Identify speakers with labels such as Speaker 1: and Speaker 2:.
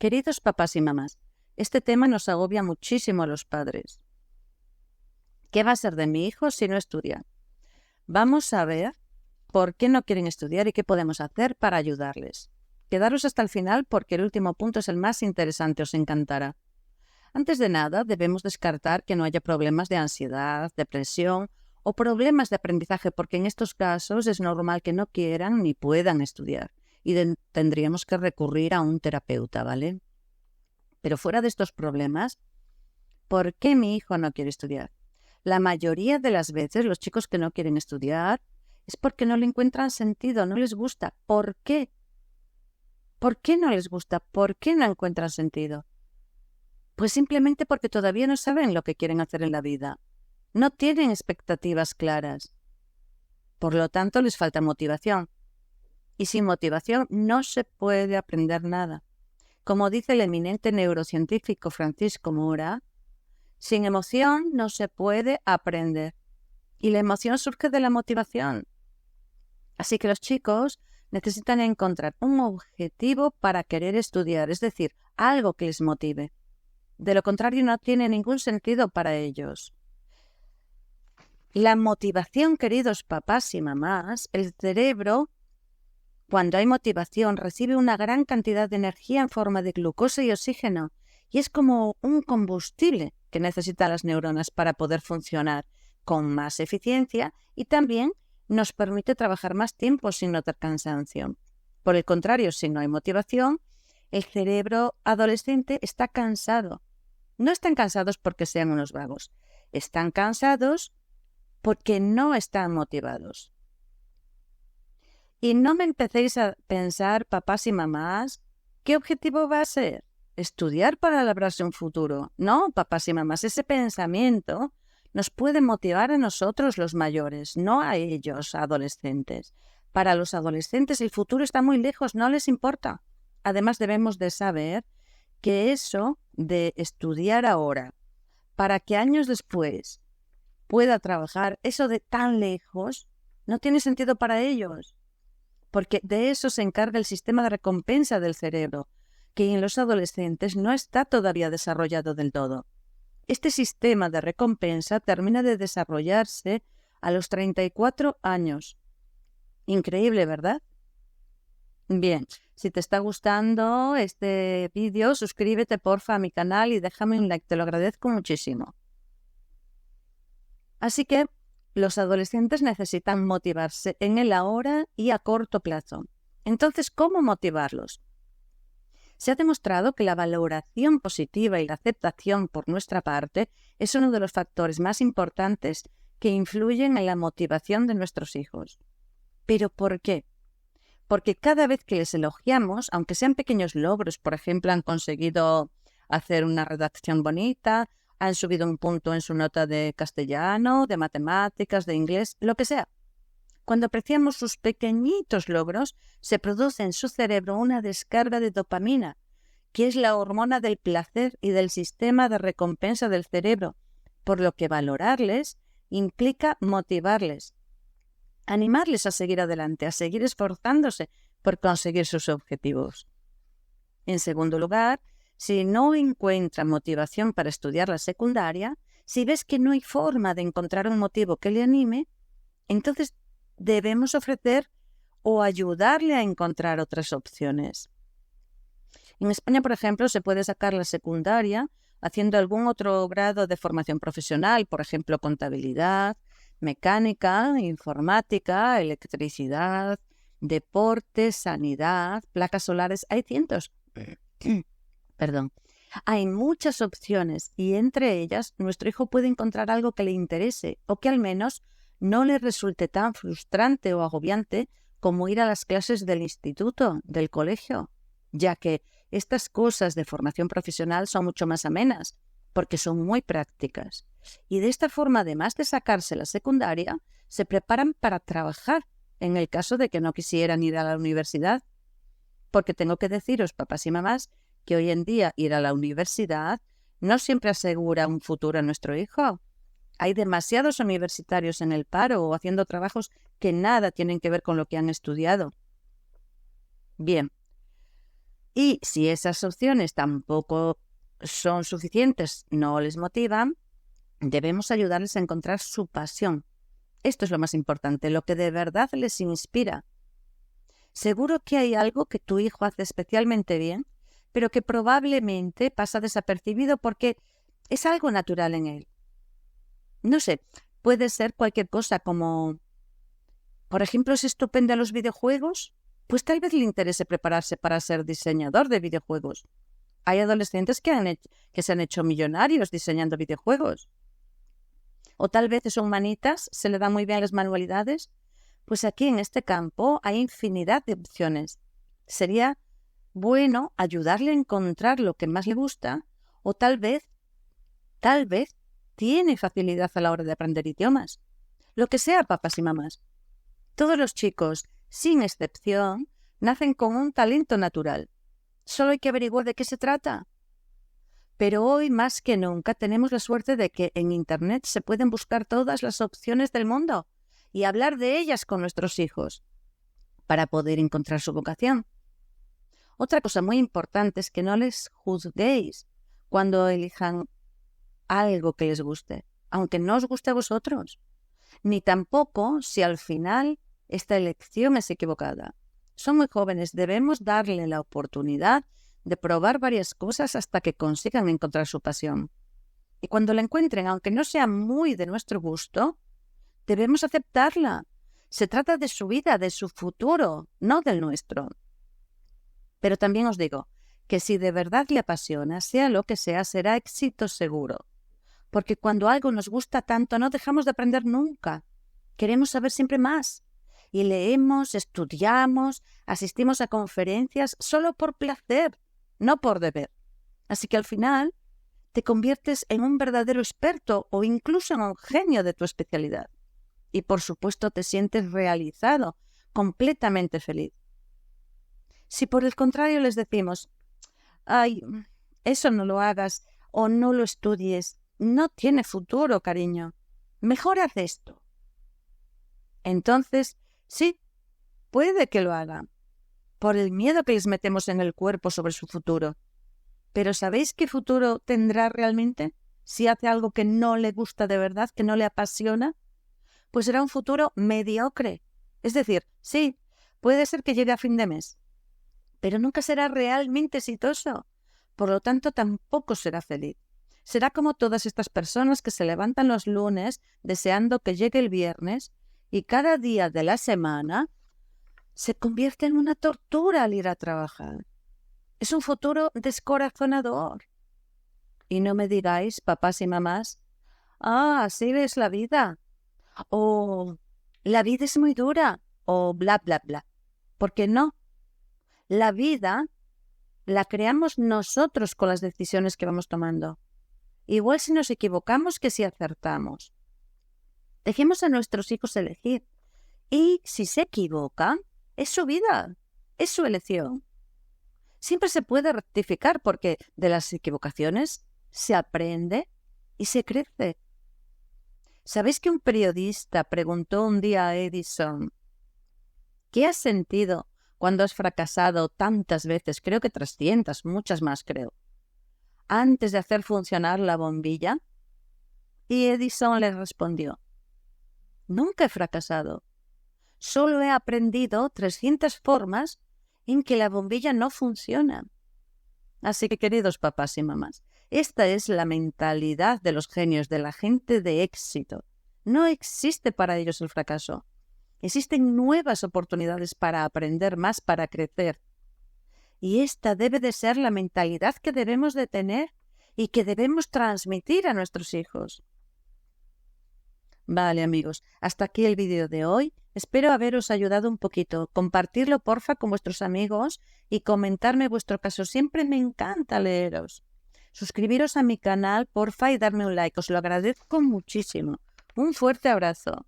Speaker 1: Queridos papás y mamás, este tema nos agobia muchísimo a los padres. ¿Qué va a ser de mi hijo si no estudia? Vamos a ver por qué no quieren estudiar y qué podemos hacer para ayudarles. Quedaros hasta el final porque el último punto es el más interesante, os encantará. Antes de nada, debemos descartar que no haya problemas de ansiedad, depresión o problemas de aprendizaje, porque en estos casos es normal que no quieran ni puedan estudiar y tendríamos que recurrir a un terapeuta, ¿vale? Pero fuera de estos problemas, ¿por qué mi hijo no quiere estudiar? La mayoría de las veces los chicos que no quieren estudiar es porque no le encuentran sentido, no les gusta. ¿Por qué? ¿Por qué no les gusta? ¿Por qué no encuentran sentido? Pues simplemente porque todavía no saben lo que quieren hacer en la vida. No tienen expectativas claras. Por lo tanto, les falta motivación. Y sin motivación no se puede aprender nada. Como dice el eminente neurocientífico Francisco Mora, sin emoción no se puede aprender. Y la emoción surge de la motivación. Así que los chicos necesitan encontrar un objetivo para querer estudiar, es decir, algo que les motive. De lo contrario, no tiene ningún sentido para ellos. La motivación, queridos papás y mamás, el cerebro, cuando hay motivación, recibe una gran cantidad de energía en forma de glucosa y oxígeno, y es como un combustible que necesitan las neuronas para poder funcionar con más eficiencia y también nos permite trabajar más tiempo sin notar cansancio. Por el contrario, si no hay motivación, el cerebro adolescente está cansado. No están cansados porque sean unos vagos, están cansados porque no están motivados. Y no me empecéis a pensar, papás y mamás, ¿qué objetivo va a ser? Estudiar para labrarse un futuro. No, papás y mamás, ese pensamiento nos puede motivar a nosotros los mayores, no a ellos, adolescentes. Para los adolescentes el futuro está muy lejos, no les importa. Además debemos de saber que eso de estudiar ahora para que años después pueda trabajar, eso de tan lejos, no tiene sentido para ellos. Porque de eso se encarga el sistema de recompensa del cerebro, que en los adolescentes no está todavía desarrollado del todo. Este sistema de recompensa termina de desarrollarse a los 34 años. Increíble, ¿verdad? Bien, si te está gustando este vídeo, suscríbete porfa a mi canal y déjame un like, te lo agradezco muchísimo. Así que los adolescentes necesitan motivarse en el ahora y a corto plazo. Entonces, ¿cómo motivarlos? Se ha demostrado que la valoración positiva y la aceptación por nuestra parte es uno de los factores más importantes que influyen en la motivación de nuestros hijos. ¿Pero por qué? Porque cada vez que les elogiamos, aunque sean pequeños logros, por ejemplo, han conseguido hacer una redacción bonita, han subido un punto en su nota de castellano, de matemáticas, de inglés, lo que sea. Cuando apreciamos sus pequeñitos logros, se produce en su cerebro una descarga de dopamina, que es la hormona del placer y del sistema de recompensa del cerebro, por lo que valorarles implica motivarles, animarles a seguir adelante, a seguir esforzándose por conseguir sus objetivos. En segundo lugar, si no encuentra motivación para estudiar la secundaria, si ves que no hay forma de encontrar un motivo que le anime, entonces debemos ofrecer o ayudarle a encontrar otras opciones. En España, por ejemplo, se puede sacar la secundaria haciendo algún otro grado de formación profesional, por ejemplo, contabilidad, mecánica, informática, electricidad, deporte, sanidad, placas solares. Hay cientos. Perdón. Hay muchas opciones y entre ellas nuestro hijo puede encontrar algo que le interese o que al menos no le resulte tan frustrante o agobiante como ir a las clases del instituto, del colegio, ya que estas cosas de formación profesional son mucho más amenas porque son muy prácticas. Y de esta forma, además de sacarse la secundaria, se preparan para trabajar en el caso de que no quisieran ir a la universidad. Porque tengo que deciros, papás y mamás, que hoy en día ir a la universidad no siempre asegura un futuro a nuestro hijo. Hay demasiados universitarios en el paro o haciendo trabajos que nada tienen que ver con lo que han estudiado. Bien, Y si esas opciones tampoco son suficientes, no les motivan, debemos ayudarles a encontrar su pasión. Esto es lo más importante, lo que de verdad les inspira. Seguro que hay algo que tu hijo hace especialmente bien, pero que probablemente pasa desapercibido porque es algo natural en él. No sé, puede ser cualquier cosa como, por ejemplo, ¿es estupendo los videojuegos? Pues tal vez le interese prepararse para ser diseñador de videojuegos. Hay adolescentes que se han hecho millonarios diseñando videojuegos. O tal vez son manitas, se le dan muy bien las manualidades. Pues aquí en este campo hay infinidad de opciones. Sería bueno ayudarle a encontrar lo que más le gusta o tal vez tiene facilidad a la hora de aprender idiomas. Lo que sea, papás y mamás. Todos los chicos, sin excepción, nacen con un talento natural. Solo hay que averiguar de qué se trata. Pero hoy, más que nunca, tenemos la suerte de que en Internet se pueden buscar todas las opciones del mundo y hablar de ellas con nuestros hijos para poder encontrar su vocación. Otra cosa muy importante es que no les juzguéis cuando elijan algo que les guste, aunque no os guste a vosotros, ni tampoco si al final esta elección es equivocada. Son muy jóvenes, debemos darle la oportunidad de probar varias cosas hasta que consigan encontrar su pasión. Y cuando la encuentren, aunque no sea muy de nuestro gusto, debemos aceptarla. Se trata de su vida, de su futuro, no del nuestro. Pero también os digo que si de verdad le apasiona, sea lo que sea, será éxito seguro. Porque cuando algo nos gusta tanto, no dejamos de aprender nunca. Queremos saber siempre más. Y leemos, estudiamos, asistimos a conferencias solo por placer, no por deber. Así que al final te conviertes en un verdadero experto o incluso en un genio de tu especialidad. Y por supuesto te sientes realizado, completamente feliz. Si por el contrario les decimos, ay, eso no lo hagas o no lo estudies, no tiene futuro, cariño, mejor haz esto. Entonces, sí, puede que lo hagan, por el miedo que les metemos en el cuerpo sobre su futuro. Pero ¿sabéis qué futuro tendrá realmente si hace algo que no le gusta de verdad, que no le apasiona? Pues será un futuro mediocre. Es decir, sí, puede ser que llegue a fin de mes, pero nunca será realmente exitoso. Por lo tanto, tampoco será feliz. Será como todas estas personas que se levantan los lunes deseando que llegue el viernes y cada día de la semana se convierte en una tortura al ir a trabajar. Es un futuro descorazonador. Y no me digáis, papás y mamás, así es la vida, o la vida es muy dura, o bla, bla, bla. Porque no, la vida la creamos nosotros con las decisiones que vamos tomando. Igual si nos equivocamos que si acertamos. Dejemos a nuestros hijos elegir. Y si se equivocan, es su vida, es su elección. Siempre se puede rectificar porque de las equivocaciones se aprende y se crece. ¿Sabéis que un periodista preguntó un día a Edison, ¿qué has sentido cuando has fracasado tantas veces? Creo que 300, muchas más creo. Antes de hacer funcionar la bombilla. Y Edison le respondió, nunca he fracasado. Solo he aprendido 300 formas en que la bombilla no funciona. Así que, queridos papás y mamás, esta es la mentalidad de los genios, de la gente de éxito. No existe para ellos el fracaso. Existen nuevas oportunidades para aprender más, para crecer. Y esta debe de ser la mentalidad que debemos de tener y que debemos transmitir a nuestros hijos. Vale, amigos, hasta aquí el vídeo de hoy. Espero haberos ayudado un poquito. Compartirlo, porfa, con vuestros amigos y comentarme vuestro caso. Siempre me encanta leeros. Suscribiros a mi canal, porfa, y darme un like. Os lo agradezco muchísimo. Un fuerte abrazo.